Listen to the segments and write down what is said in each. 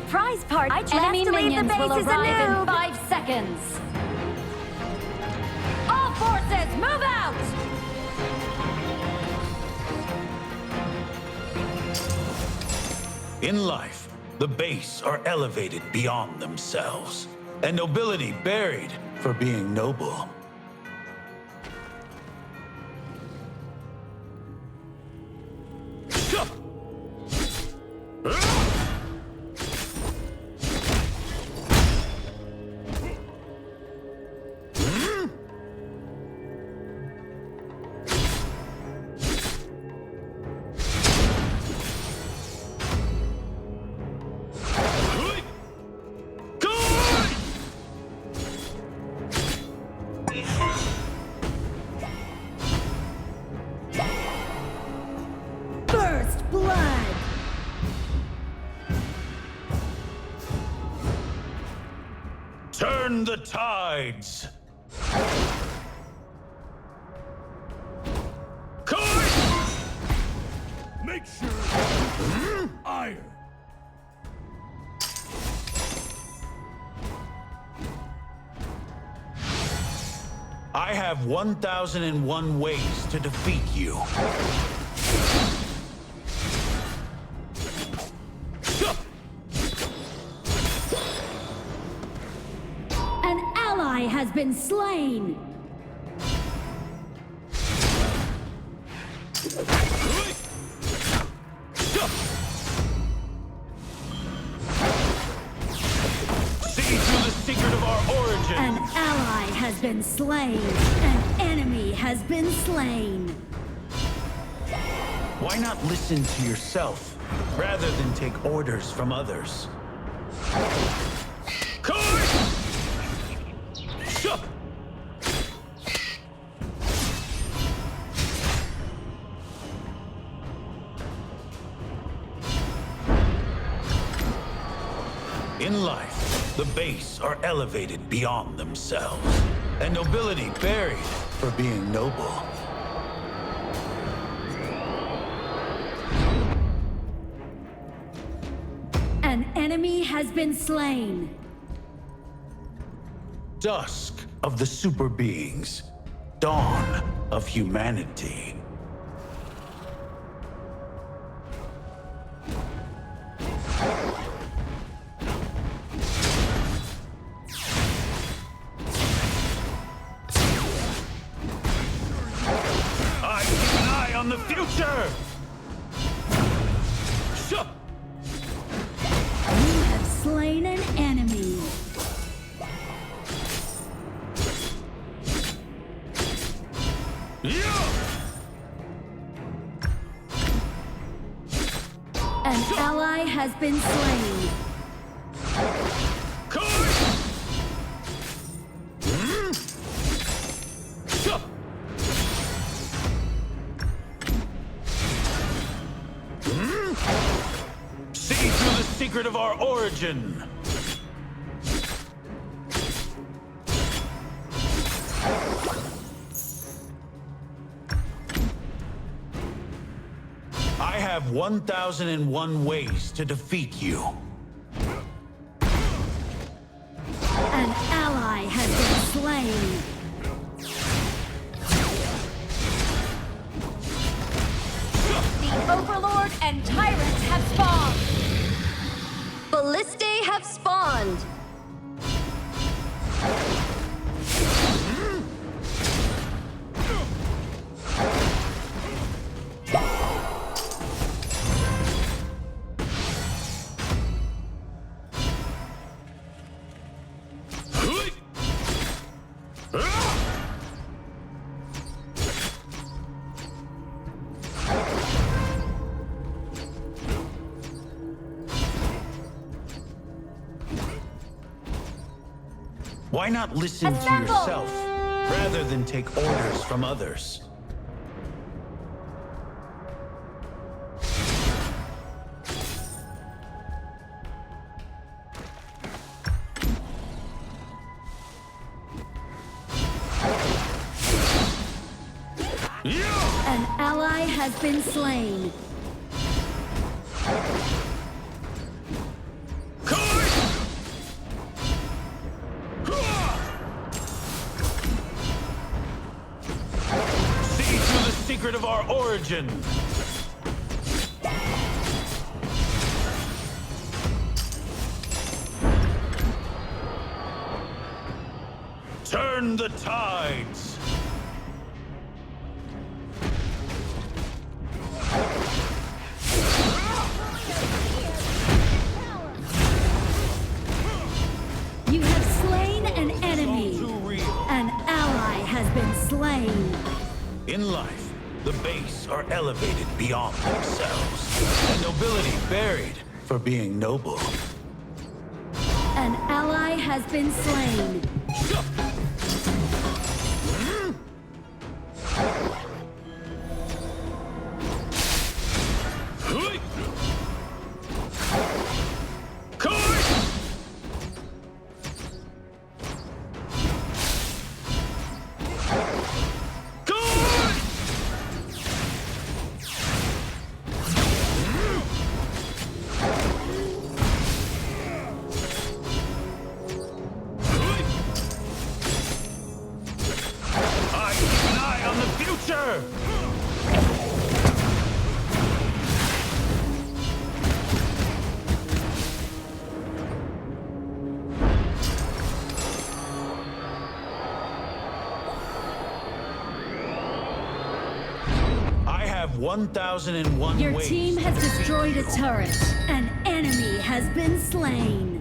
surprise party. Enemy Just to leave the minions will base is a arrive in noob. 5 seconds. All forces, move out! In life, the base are elevated beyond themselves, and nobility buried for being noble. First blood! Turn the tides! Make sure iron. I have 1,001 ways to defeat you. An ally has been slain! See through the secret of our origin! An ally has been slain! An enemy has been slain! Why not listen to yourself, rather than take orders from others? In life, the base are elevated beyond themselves, and nobility buried for being noble. An enemy has been slain! Dusk of the super beings, dawn of humanity. I keep an eye on the future! You have slain an enemy! An ally has been slain! See through the secret of our origin! I have 1,001 ways to defeat you. An ally has been slain! The Overlord and Tyrants have spawned. Ballistae have spawned. Why not listen to Assemble! yourself, rather than take orders from others? An ally has been slain! Come secret of our origin. Turn the tides. You have slain an enemy. An ally has been slain. In life, the base are elevated beyond themselves, and nobility buried for being noble. An ally has been slain. I have 1001 Your ways team has to defeat destroyed a you. turret. An enemy has been slain.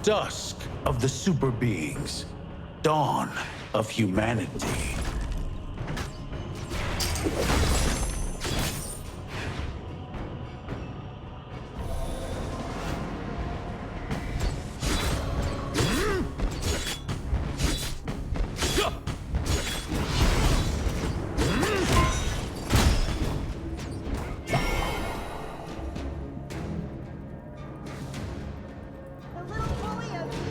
Dusk of the super beings. Dawn of humanity.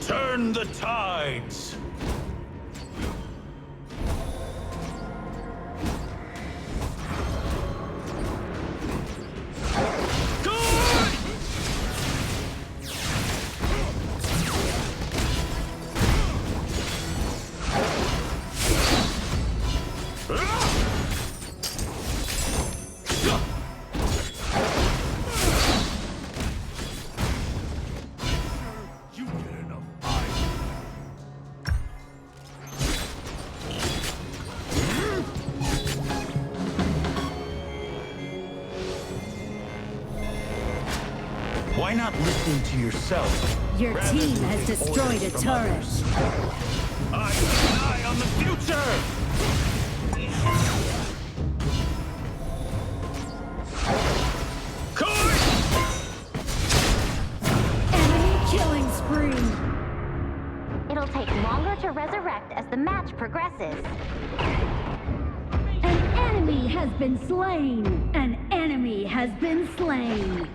Turn the tides. You get enough iron. Why not listen to yourself? Your rather team than has take destroyed orders a from turret. others? I keep an eye on the future! Enemy killing spree. It'll take longer to resurrect as the match progresses. An enemy has been slain. An enemy has been slain.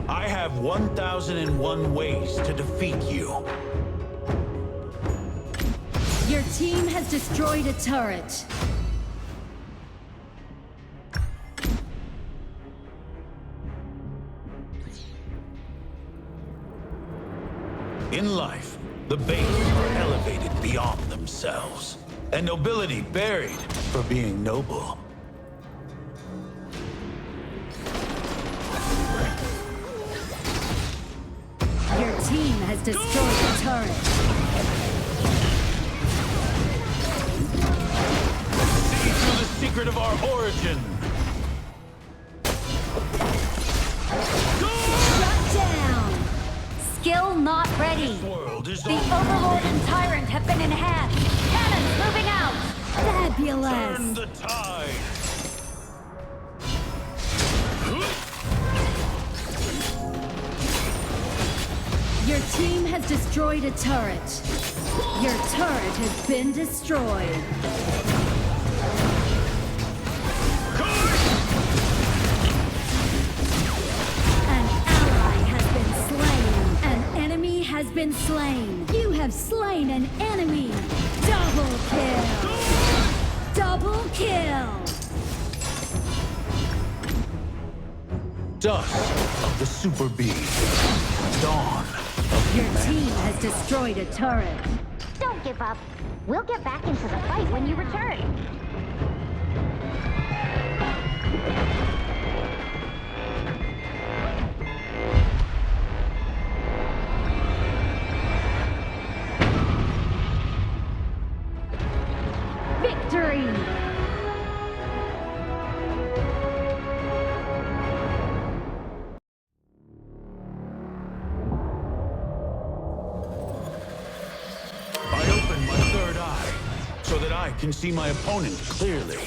I have 1001 ways to defeat you. Your team has destroyed a turret. In life, the base are elevated beyond themselves, and nobility buried for being noble. Your team has destroyed a turret. See through the secret of our origin. Shut down. Skill not ready. World is The Overlord and Tyrant have been enhanced. Cannons moving out. Fabulous. Turn the tide. team has destroyed a turret. Your turret has been destroyed. An ally has been slain. An enemy has been slain. You have slain an enemy. Double kill. Double kill. Dust of the Super Bee. Dawn of Your humanity. team has destroyed a turret. Don't give up. We'll get back into the fight when you return. Victory! I open my third eye so that I can see my opponent clearly.